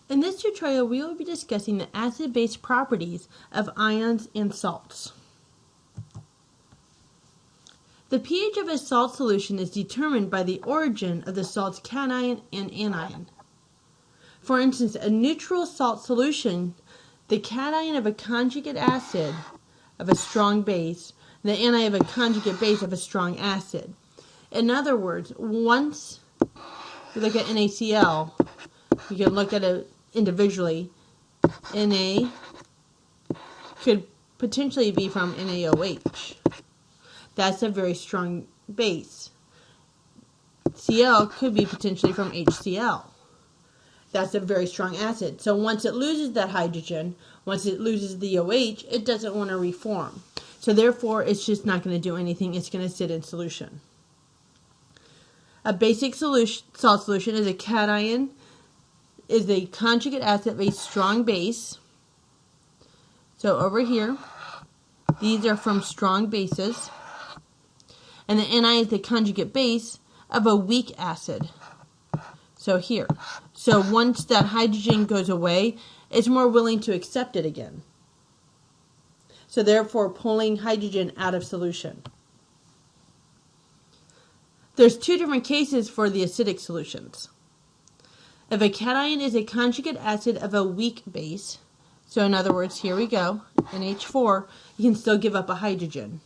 In this tutorial, we will be discussing the acid-base properties of ions and salts. The pH of a salt solution is determined by the origin of the salt's cation and anion. For instance, a neutral salt solution, the cation of a conjugate acid of a strong base, and the anion of a conjugate base of a strong acid. In other words, once we look at NaCl, we can look at it individually. Na could potentially be from NaOH. That's a very strong base. Cl could be potentially from HCl. That's a very strong acid. So once it loses that hydrogen, once it loses the OH, it doesn't want to reform. So therefore, it's just not going to do anything. It's going to sit in solution. A basic salt solution is a cation, is a conjugate acid of a strong base. So over here, these are from strong bases. And the anion is the conjugate base of a weak acid. So here. So once that hydrogen goes away, it's more willing to accept it again. So therefore, pulling hydrogen out of solution. There's two different cases for the acidic solutions. If a cation is a conjugate acid of a weak base, so in other words, here we go, NH4, you can still give up a hydrogen.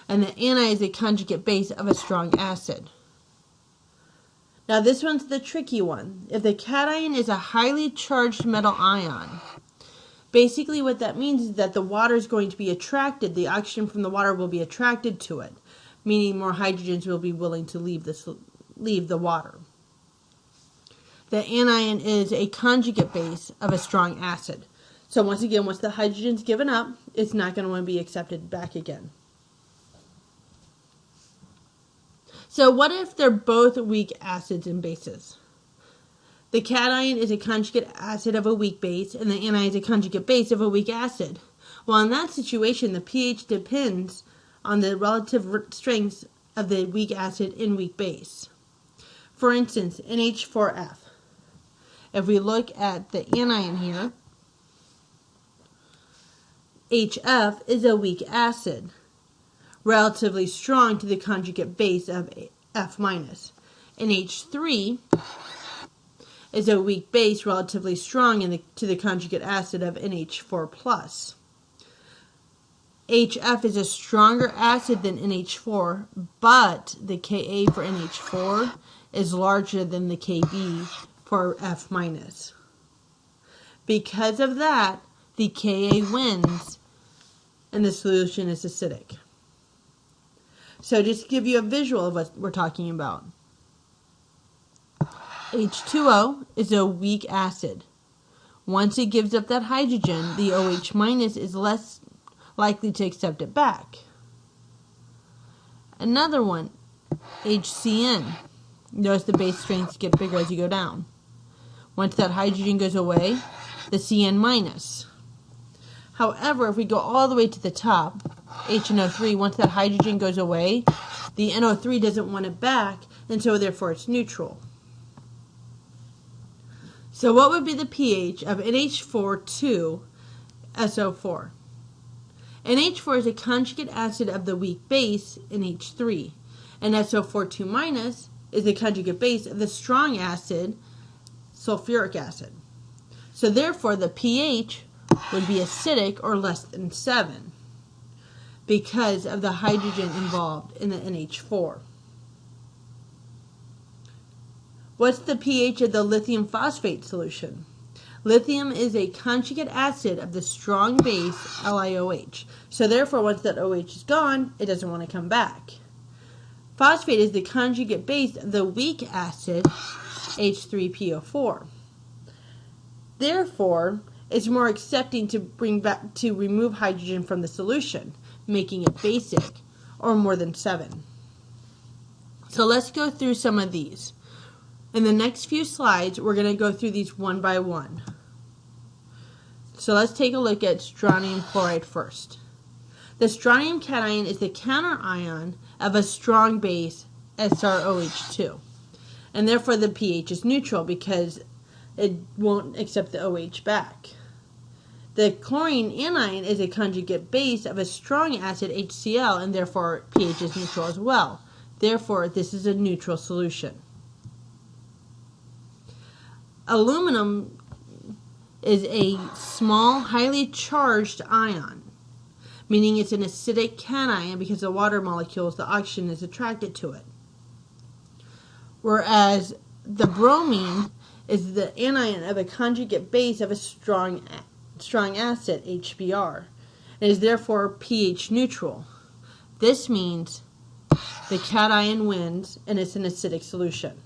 And the anion is a conjugate base of a strong acid. Now this one's the tricky one. If the cation is a highly charged metal ion, basically what that means is that the water is going to be attracted, the oxygen from the water will be attracted to it, meaning more hydrogens will be willing to leave the water. The anion is a conjugate base of a strong acid. So once again, once the hydrogen's given up, it's not going to want to be accepted back again. So what if they're both weak acids and bases? The cation is a conjugate acid of a weak base, and the anion is a conjugate base of a weak acid. Well, in that situation, the pH depends on the relative strengths of the weak acid and weak base. For instance, NH4F. If we look at the anion here, HF is a weak acid, relatively strong to the conjugate base of F-. And H3 is a weak base, relatively strong to the conjugate acid of NH4+. HF is a stronger acid than NH4, but the Ka for NH4 is larger than the Kb for F-. Because of that, the Ka wins, and the solution is acidic. So just to give you a visual of what we're talking about. H2O is a weak acid. Once it gives up that hydrogen, the OH- is less likely to accept it back. Another one, HCN. Notice the base strengths get bigger as you go down. Once that hydrogen goes away, the CN-. However, if we go all the way to the top, HNO3, once that hydrogen goes away, the NO3 doesn't want it back, and so therefore it's neutral. So what would be the pH of NH4 to SO4? NH4 is a conjugate acid of the weak base, NH3, and SO4 is the conjugate base of the strong acid, sulfuric acid. So therefore the pH would be acidic or less than 7 because of the hydrogen involved in the NH4. What's the pH of the lithium phosphate solution? Lithium is a conjugate acid of the strong base LiOH. So therefore, once that OH is gone, it doesn't want to come back. Phosphate is the conjugate base of the weak acid H3PO4. Therefore, it's more accepting to remove hydrogen from the solution, making it basic, or more than 7. So let's go through some of these. In the next few slides, we're going to go through these one by one. So let's take a look at strontium chloride first. The strontium cation is the counter ion of a strong base SrOH2. And therefore the pH is neutral because it won't accept the OH back. The chlorine anion is a conjugate base of a strong acid HCl, and therefore pH is neutral as well. Therefore, this is a neutral solution. Aluminum is a small, highly charged ion, meaning it's an acidic cation because the water molecules, the oxygen, is attracted to it. Whereas the bromine is the anion of a conjugate base of a strong acid, HBr. It is therefore pH neutral. This means the cation wins and it's an acidic solution.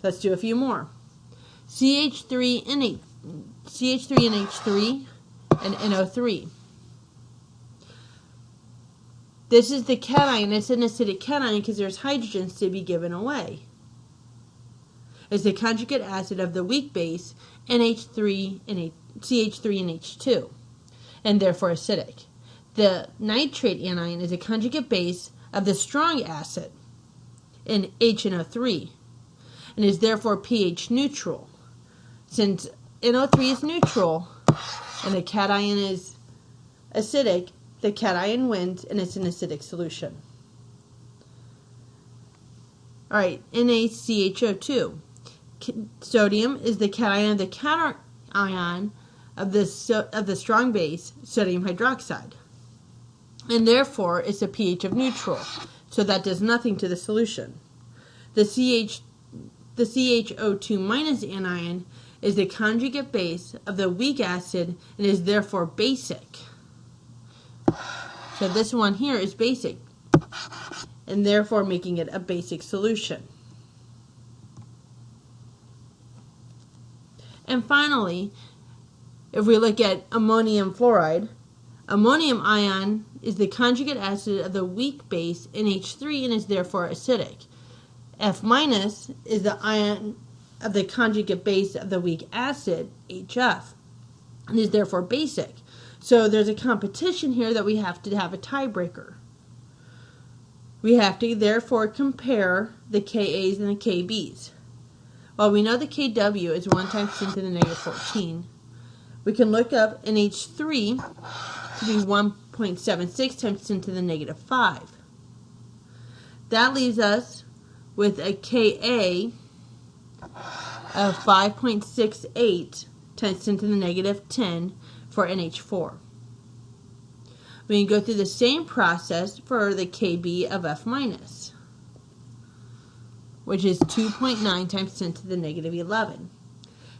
Let's do a few more. CH3 and H3 and NO3. This is the cation. It's an acidic cation because there's hydrogens to be given away. It's the conjugate acid of the weak base CH3 and H2, and therefore acidic. The nitrate anion is a conjugate base of the strong acid in HNO3 and is therefore pH neutral. Since NO3 is neutral and the cation is acidic, the cation wins and it's an acidic solution. Alright, NaCHO2. Sodium is the cation of the counterion of the strong base, sodium hydroxide. And therefore, it's a pH of neutral, so that does nothing to the solution. The CHO2 minus anion is the conjugate base of the weak acid and is therefore basic. So this one here is basic, and therefore making it a basic solution. And finally, if we look at ammonium fluoride, ammonium ion is the conjugate acid of the weak base NH3 and is therefore acidic. F- is the ion of the conjugate base of the weak acid HF and is therefore basic. So there's a competition here that we have to have a tiebreaker. We have to therefore compare the Kas and the Kbs. Well, we know the Kw is 1 times 10 to the negative 14. We can look up NH3 to be 1.76 times 10 to the negative 5. That leaves us with a Ka of 5.68 times 10 to the negative 10 for NH4. We can go through the same process for the Kb of F-, which is 2.9 times 10 to the negative 11.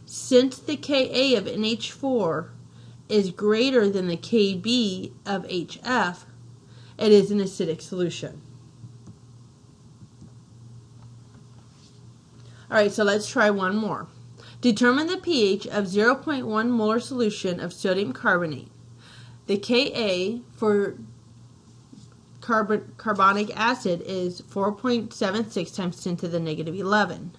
Since the Ka of NH4 is greater than the Kb of HF, it is an acidic solution. Alright, so let's try one more. Determine the pH of 0.1 molar solution of sodium carbonate. The Ka for carbonic acid is 4.76 times 10 to the negative 11.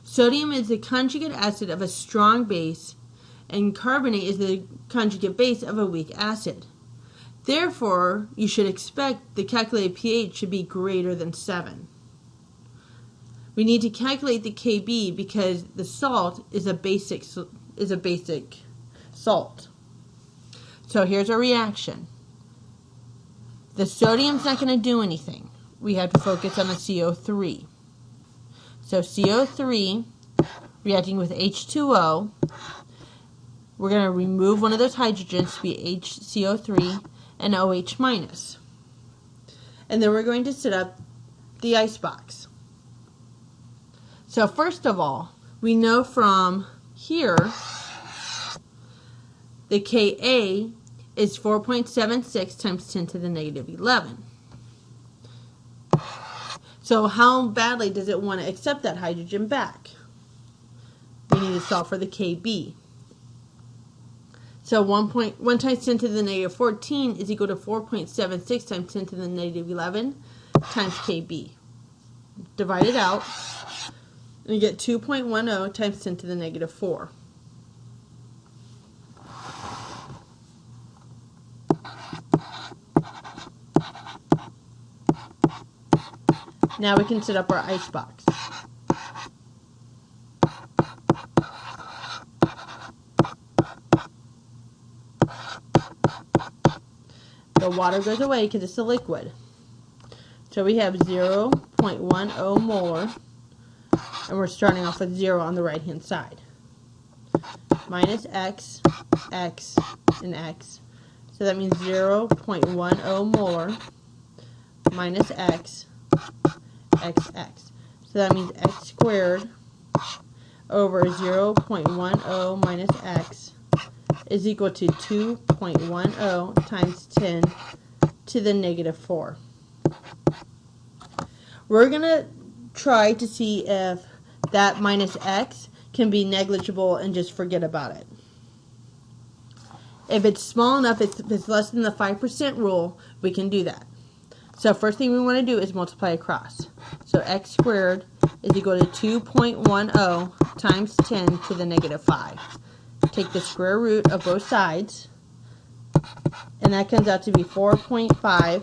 Sodium is the conjugate acid of a strong base, and carbonate is the conjugate base of a weak acid. Therefore, you should expect the calculated pH should be greater than 7. We need to calculate the Kb because the salt is a basic salt. So here's our reaction. The sodium's not going to do anything. We have to focus on the CO3. So CO3 reacting with H2O, we're going to remove one of those hydrogens to be HCO3 and OH-. And then we're going to set up the icebox. So first of all, we know from here the Ka is 4.76 times 10 to the negative 11. So how badly does it want to accept that hydrogen back? We need to solve for the Kb. So 1 times 10 to the negative 14 is equal to 4.76 times 10 to the negative 11 times Kb. Divide it out, and you get 2.10 times 10 to the negative 4. Now we can set up our icebox. The water goes away because it's a liquid. So we have 0.10 molar, and we're starting off with 0 on the right-hand side. Minus x, x, and x. So that means 0.10 molar minus x, x, x. So that means x squared over 0.10 minus x is equal to 2.10 times 10 to the negative 4. We're going to try to see if that minus x can be negligible and just forget about it. If it's small enough, if it's less than the 5% rule, we can do that. So first thing we want to do is multiply across. So x squared is equal to 2.10 times 10 to the negative 5. Take the square root of both sides, and that comes out to be 4.5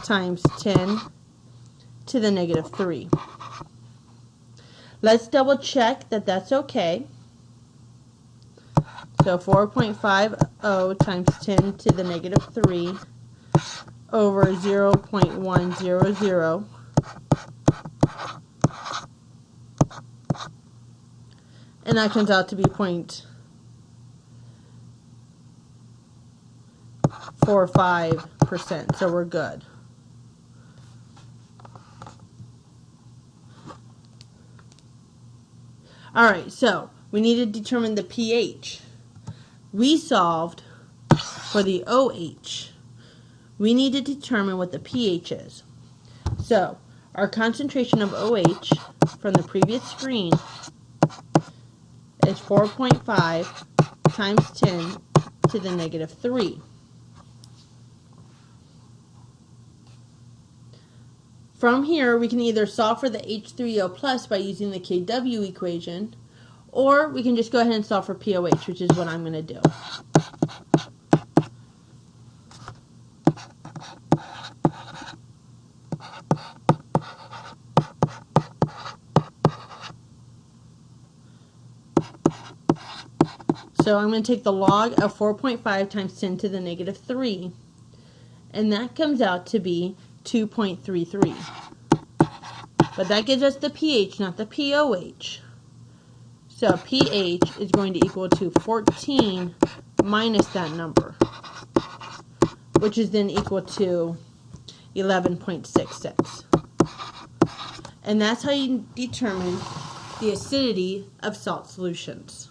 times 10 to the negative 3. Let's double check that that's okay. So 4.50 times 10 to the negative 3 over 0.100. And that comes out to be 0.45%, so we're good. Alright, so we need to determine the pH. We solved for the OH. We need to determine what the pH is. So, our concentration of OH from the previous screen is 4.5 times 10 to the negative 3. From here, we can either solve for the H3O plus by using the KW equation, or we can just go ahead and solve for POH, which is what I'm going to do. So I'm going to take the log of 4.5 times 10 to the negative 3, and that comes out to be 2.33. But that gives us the pH, not the POH. So pH is going to equal to 14 minus that number, which is then equal to 11.66. And that's how you determine the acidity of salt solutions.